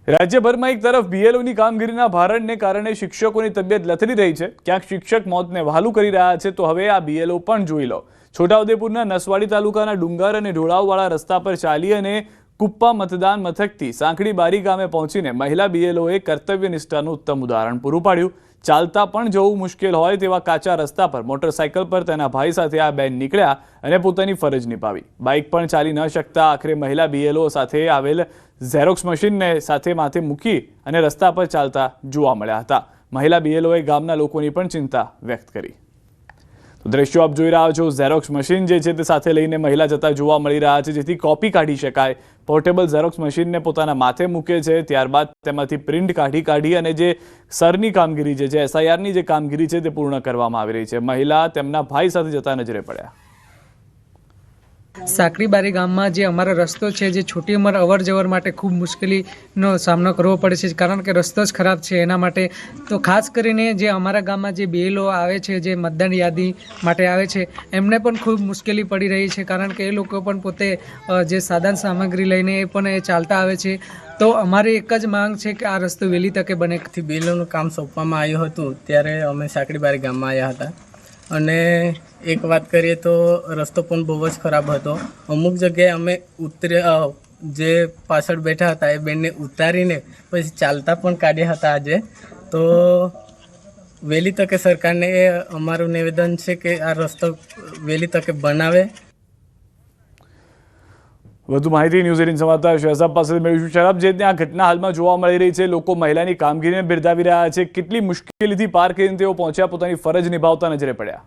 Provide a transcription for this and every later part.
રાજ્યભરમાં એક તરફ બીએલઓની કામગીરીના ભારણને કારણે શિક્ષકોની તબિયત લથડી રહી છે। ક્યાંક શિક્ષક મોતને વહાલું કરી રહ્યા છે તો હવે આ બીએલઓ પણ જોઈ લો। છોટાઉદેપુરના નસવાડી તાલુકાના ડુંગર અને ઢોળાવવાળા રસ્તા પર ચાલી અને કુપ્પા મતદાન મથકથી સાંકડી બારી ગામે પહોંચીને મહિલા બીએલઓએ કર્તવ્ય નિષ્ઠાનું ઉત્તમ ઉદાહરણ પૂરું પાડ્યું। ચાલતા પણ જવું મુશ્કેલ હોય તેવા કાચા રસ્તા પર મોટરસાઇકલ પર તેના ભાઈ સાથે આ બેન નીકળ્યા અને પોતાની ફરજ નિભાવી। બાઇક પણ ચાલી ન શકતા આખરે મહિલા બીએલઓ સાથે આવેલ ઝેરોક્સ મશીનને સાથે માથે મૂકી અને રસ્તા પર ચાલતા જોવા મળ્યા હતા। મહિલા બીએલઓએ ગામના લોકોની પણ ચિંતા વ્યક્ત કરી। તો દ્રશ્યો આપ જોઈ રહ્યા છો, ઝેરોક્સ મશીન જે છે તે સાથે લઈને મહિલા જતા જોવા મળી રહ્યા છે, જેથી કોપી કાઢી શકાય। પોર્ટેબલ ઝેરોક્સ મશીનને પોતાના માથે મૂકે છે, ત્યારબાદ તેમાંથી પ્રિન્ટ કાઢી અને જે સરની કામગીરી જે એસઆઈઆરની જે કામગીરી છે તે પૂર્ણ કરવામાં આવી રહી છે। મહિલા તેમના ભાઈ સાથે જતા નજરે પડ્યા। સાંકડીબારી ગામમાં જે અમારો રસ્તો છે, જે છોટી ઉંમર અવર જવર માટે ખૂબ મુશ્કેલીનો સામનો કરવો પડે છે, કારણ કે રસ્તો જ ખરાબ છે। એના માટે તો ખાસ કરીને જે અમારા ગામમાં જે બીએલઓ આવે છે, જે મતદાન યાદી માટે આવે છે, એમને પણ ખૂબ મુશ્કેલી પડી રહી છે, કારણ કે એ લોકો પણ પોતે જે સાધન સામગ્રી લઈને એ પણ ચાલતા આવે છે। તો અમારી એક જ માંગ છે કે આ રસ્તો વહેલી તકે બને। બીએલઓનું કામ સોંપવામાં આવ્યું હતું ત્યારે અમે સાંકડીબારી ગામમાં આવ્યા હતા અને એક વાત કરીએ તો રસ્તો પણ બહુ જ ખરાબ હતો। અમુક જગ્યાએ અમે જે પાછળ બેઠા હતા એ બેનને ઉતારીને પછી ચાલતા પણ કાઢ્યા હતા આજે। તો વહેલી તકે સરકારને અમારું નિવેદન છે કે આ રસ્તો વહેલી તકે બનાવે। વધુ માહિતી ન્યૂઝ 18 સમાચાર શહેજાદ પાસેથી મેળવીશું। શહેજાદ, જે ત્યાં ઘટના હાલમાં જોવા મળી રહી છે, લોકો મહિલાની કામગીરીને બિરદાવી રહ્યા છે, કેટલી મુશ્કેલીથી પાર કરીને તેઓ પહોંચ્યા, પોતાની ફરજ નિભાવતા નજરે પડ્યા?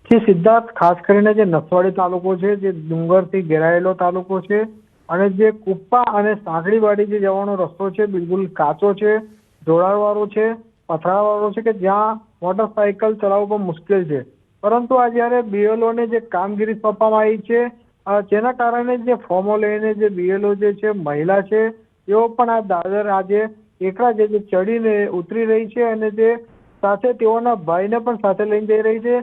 જે સિદ્ધાર્થ, ખાસ કરીને જે નસવાડી તાલુકો છે, જે ડુંગરથી ઘેરાયેલો તાલુકો છે અને જે કુપ્પા અને સાંકડીબારી જે જવાનો રસ્તો છે બિલકુલ કાચો છે, ઢોળાવવાળો છે, પથરાવાળો છે, કે જ્યાં મોટરસાઇકલ ચલાવવું પણ મુશ્કેલ છે। પરંતુ આ જ્યારે બીએલઓને જે કામગીરી સોંપવામાં આવી છે, જેના કારણે જે ફોર્મો લઈને જે બીએલઓ જે છે મહિલા છે, તેઓ પણ આ દાદર આજે એકલા જે ચડીને ઉતરી રહી છે અને જે સાથે તેઓના ભાઈને પણ સાથે લઈને જઈ રહી છે,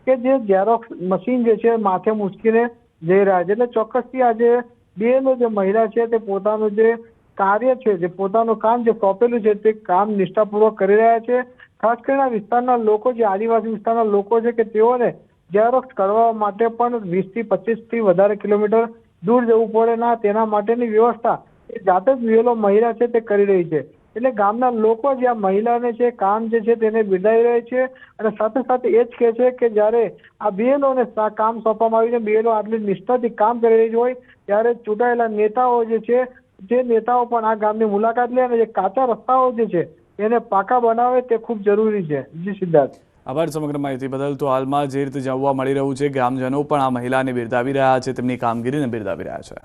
કે જે ઝેરોક્સ મશીન જે છે માથે મૂકીને જઈ રહ્યા છે। એટલે ચોક્કસથી આજે બીએલઓ જે મહિલા છે તે પોતાનું જે કાર્ય છે, જે પોતાનું કામ જે સોંપેલું છે તે કામ નિષ્ઠાપૂર્વક કરી રહ્યા છે। ખાસ કરીને આ વિસ્તારના લોકો, જે આદિવાસી વિસ્તારના લોકો છે, કે તેઓને ઝેરોક્સ કરવા માટે પણ 20 થી 25 થી વધારે કિલોમીટર દૂર જવું પડે ના, તેના માટેની વ્યવસ્થા એ જાતે જ બીએલઓ મહિલા છે તે કરી રહી છે। એટલે ગામના લોકો જે આ મહિલાને છે કામ જે છે તેને બિરદાવી રહે છે અને સાથે સાથે એ જ કહે છે કે જ્યારે આ બીએલઓને કામ સોંપવામાં આવ્યું છે, બીએલઓ આટલી નિષ્ઠાથી કામ કરી રહી હોય, ત્યારે ચૂંટાયેલા નેતાઓ જે છે, જે નેતાઓ પણ આ ગામની મુલાકાત લે અને જે કાચા રસ્તાઓ જે છે એને પાકા બનાવે તે ખૂબ જરૂરી છે। જી સિદ્ધાર્થ, આભાર સમગ્ર માહિતી બદલ। તો હાલમાં જે રીતે જોવા મળી રહ્યું છે, ગ્રામજનો પણ આ મહિલાને બિરદાવી રહ્યા છે, તેમની કામગીરીને બિરદાવી રહ્યા છે।